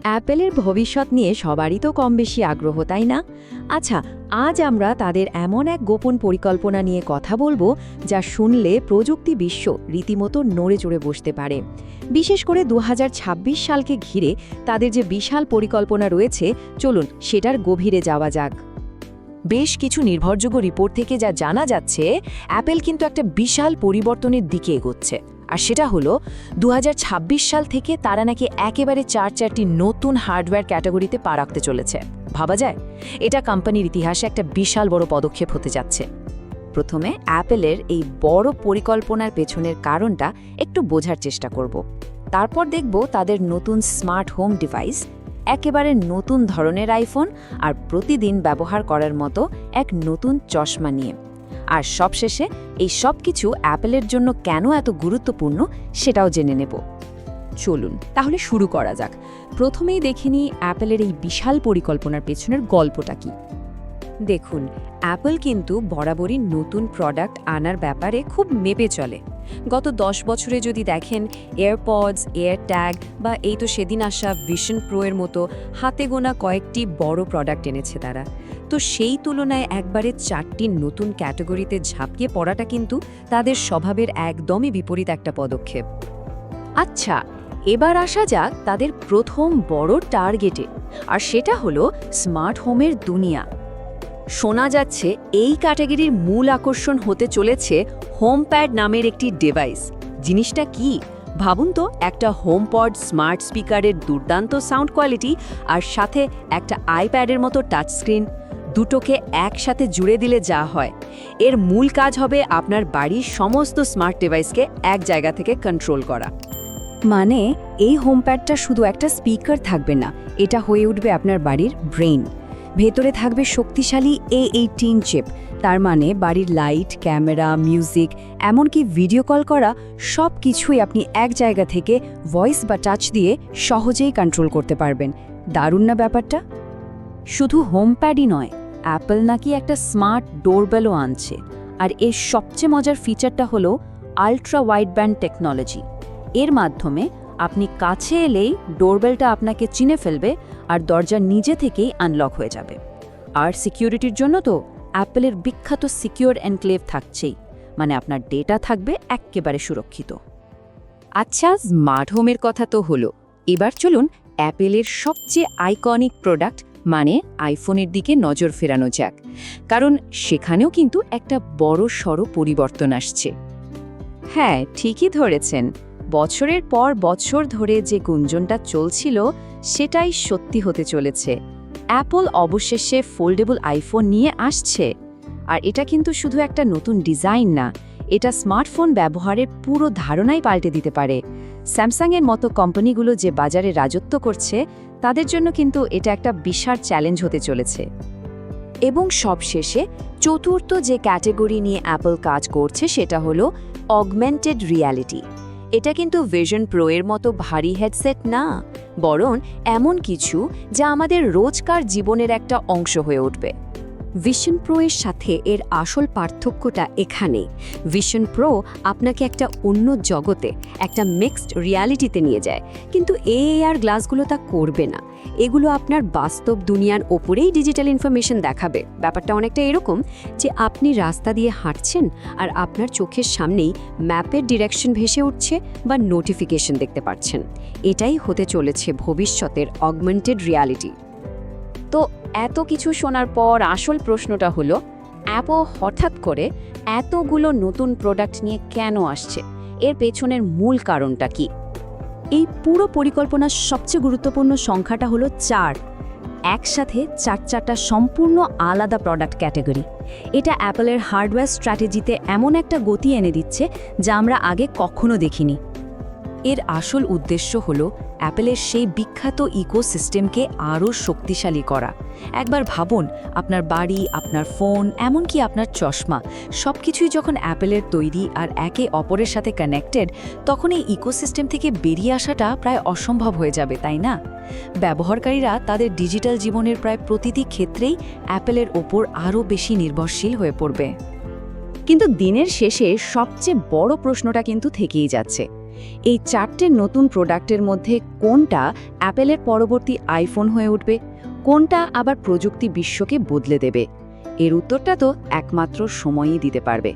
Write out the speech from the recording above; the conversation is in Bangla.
অ্যাপেলের ভবিষ্যৎ নিয়ে সবারই তো কম বেশি আগ্রহ, তাই না? আচ্ছা, আজ আমরা তাদের এমন এক গোপন পরিকল্পনা নিয়ে কথা বলবো যা শুনলে প্রযুক্তি বিশ্ব রীতিমতো নড়ে চড়ে বসতে পারে। বিশেষ করে 2026 সালকে ঘিরে তাদের যে বিশাল পরিকল্পনা রয়েছে, চলুন সেটার গভীরে যাওয়া যাক। বেশ কিছু নির্ভরযোগ্য রিপোর্ট থেকে যা জানা যাচ্ছে, অ্যাপেল কিন্তু একটা বিশাল পরিবর্তনের দিকে এগোচ্ছে। আর সেটা হলো 2026 সাল থেকে তারা নাকি একেবারে চারটি নতুন হার্ডওয়্যার ক্যাটাগরিতে পা রাখতে চলেছে। ভাবা যায়, এটা কোম্পানির ইতিহাসে একটা বিশাল বড় পদক্ষেপ হতে যাচ্ছে। প্রথমে অ্যাপেলের এই বড় পরিকল্পনার পেছনের কারণটা একটু বোঝার চেষ্টা করব। তারপর দেখব তাদের নতুন স্মার্ট হোম ডিভাইস, একেবারে নতুন ধরনের আইফোন আর প্রতিদিন ব্যবহার করার মতো এক নতুন চশমা নিয়ে। আর সবশেষে এই সব কিছু অ্যাপেলের জন্য কেন এত গুরুত্বপূর্ণ সেটাও জেনে নেব। চলুন তাহলে শুরু করা যাক। প্রথমেই দেখে নিই অ্যাপেলের এই বিশাল পরিকল্পনার পেছনের গল্পটা কি। দেখুন, অ্যাপল কিন্তু বরাবরই নতুন প্রোডাক্ট আনার ব্যাপারে খুব মেপে চলে। গত 10 বছরে যদি দেখেন, এয়ারপডস, এয়ারট্যাগ বা এই তো সেদিন আসা ভিশন প্রো এর মতো হাতে গোনা কয়েকটি বড় প্রোডাক্ট এনেছে তারা। তো সেই তুলনায় একবারে 4টি নতুন ক্যাটাগরিতে ঝাঁপিয়ে পড়াটা কিন্তু তাদের স্বভাবের একদমই বিপরীত একটা পদক্ষেপ। আচ্ছা, এবার আসা যাক তাদের প্রথম বড় টার্গেটে, আর সেটা হলো স্মার্ট হোমের দুনিয়া। শোনা যাচ্ছে এই ক্যাটাগরির মূল আকর্ষণ হতে চলেছে হোমপ্যাড নামের একটি ডিভাইস। জিনিসটা কি? ভাবুন তো, একটা হোমপড স্মার্ট স্পিকারের দুর্দান্ত সাউন্ড কোয়ালিটি আর সাথে একটা আইপ্যাডের মতো টাচ স্ক্রিন, দুটোকে একসাথে জুড়ে দিলে যা হয়। এর মূল কাজ হবে আপনার বাড়ির সমস্ত স্মার্ট ডিভাইসকে এক জায়গা থেকে কন্ট্রোল করা। মানে এই হোমপ্যাডটা শুধু একটা স্পিকার থাকবে না, এটা হয়ে উঠবে আপনার বাড়ির ব্রেইন। ভেতরে থাকবে শক্তিশালী A18 চিপ, তার মানে বাড়ির লাইট, ক্যামেরা, মিউজিক, এমনকি ভিডিও কল করা সব কিছুই আপনি এক জায়গা থেকে ভয়েস বা টাচ দিয়ে সহজেই কন্ট্রোল করতে পারবেন। দারুণ না ব্যাপারটা? শুধু হোমপ্যাডই নয়, অ্যাপল নাকি একটা স্মার্ট ডোরবেলও আনছে। আর এর সবচেয়ে মজার ফিচারটা হলো আল্ট্রা ওয়াইডব্যান্ড টেকনোলজি। এর মাধ্যমে আপনি কাছে এলেই ডোরবেলটা আপনাকে চিনে ফেলবে আর দরজা নিজে থেকেই আনলক হয়ে যাবে। আর সিকিউরিটির জন্য তো অ্যাপলের বিখ্যাত সিকিউর এনক্লেভ থাকছেই, মানে আপনার ডেটা থাকবে একেবারে সুরক্ষিত। আচ্ছা, স্মার্ট হোমের কথা তো হলো, এবার চলুন অ্যাপেলের সবচেয়ে আইকনিক প্রোডাক্ট মানে আইফোনের দিকে নজর ফেরানো যাক, কারণ সেখানেও কিন্তু একটা বড় সড় পরিবর্তন আসছে। হ্যাঁ, ঠিকই ধরেছেন। বছরের পর বছর ধরে যে গুঞ্জনটা চলছিল সেটাই সত্যি হতে চলেছে। অ্যাপল অবশেষে ফোল্ডেবল আইফোন নিয়ে আসছে। আর এটা কিন্তু শুধু একটা নতুন ডিজাইন না, এটা স্মার্টফোন ব্যবহারের পুরো ধারণাই পাল্টে দিতে পারে। স্যামসাংয়ের মতো কোম্পানিগুলো যে বাজারে রাজত্ব করছে, তাদের জন্য কিন্তু এটা একটা বিশাল চ্যালেঞ্জ হতে চলেছে। এবং সবশেষে চতুর্থ যে ক্যাটাগরি নিয়ে অ্যাপল কাজ করছে সেটা হলো অগমেন্টেড রিয়ালিটি। এটা কিন্তু ভিশন প্রো এর মতো ভারী হেডসেট না, বরং এমন কিছু যা আমাদের রোজকার জীবনের একটা অংশ হয়ে উঠবে। ভিশন প্রো এর সাথে এর আসল পার্থক্যটা এখানে। ভিশন প্রো আপনাকে একটা অন্য জগতে, একটা মিক্সড রিয়ালিটিতে নিয়ে যায়, কিন্তু AR গ্লাসগুলো তা করবে না। এগুলো আপনার বাস্তব দুনিয়ার ওপরেই ডিজিটাল ইনফরমেশন দেখাবে। ব্যাপারটা অনেকটা এরকম যে আপনি রাস্তা দিয়ে হাঁটছেন আর আপনার চোখের সামনেই ম্যাপের ডিরেকশন ভেসে উঠছে বা নোটিফিকেশন দেখতে পাচ্ছেন। এটাই হতে চলেছে ভবিষ্যতের অগমেন্টেড রিয়ালিটি। তো এত কিছু শোনার পর আসল প্রশ্নটা হলো, অ্যাপল হঠাৎ করে এতগুলো নতুন প্রোডাক্ট নিয়ে কেন আসছে? এর পেছনের মূল কারণটা কি? এই পুরো পরিকল্পনার সবচেয়ে গুরুত্বপূর্ণ সংখ্যাটা হলো 4। একসাথে চারটা সম্পূর্ণ আলাদা প্রোডাক্ট ক্যাটাগরি। এটা অ্যাপলের হার্ডওয়্যার স্ট্র্যাটেজিতে এমন একটা গতি এনে দিচ্ছে যা আমরা আগে কখনো দেখিনি। এর আসল উদ্দেশ্য হলো অ্যাপলের সেই বিখ্যাত ইকোসিস্টেমকে আরও শক্তিশালী করা। একবার ভাবুন, আপনার বাড়ি, আপনার ফোন, এমনকি আপনার চশমা সবকিছুই যখন অ্যাপলের তৈরি আর একে অপরের সাথে কানেক্টেড, তখন এই ইকোসিস্টেম থেকে বেরিয়ে আসাটা প্রায় অসম্ভব হয়ে যাবে, তাই না? ব্যবহারকারীরা তাদের ডিজিটাল জীবনের প্রায় প্রতিটি ক্ষেত্রেই অ্যাপলের ওপর আরও বেশি নির্ভরশীল হয়ে পড়বে। কিন্তু দিনের শেষে সবচেয়ে বড় প্রশ্নটা কিন্তু থেকেই যাচ্ছে, এই 4টে নতুন প্রোডাক্টের মধ্যে কোনটা অ্যাপেলের পরবর্তী আইফোন হয়ে উঠবে, কোনটা আবার প্রযুক্তি বিশ্বকে বদলে দেবে? এর উত্তরটা তো একমাত্র সময়ই দিতে পারবে।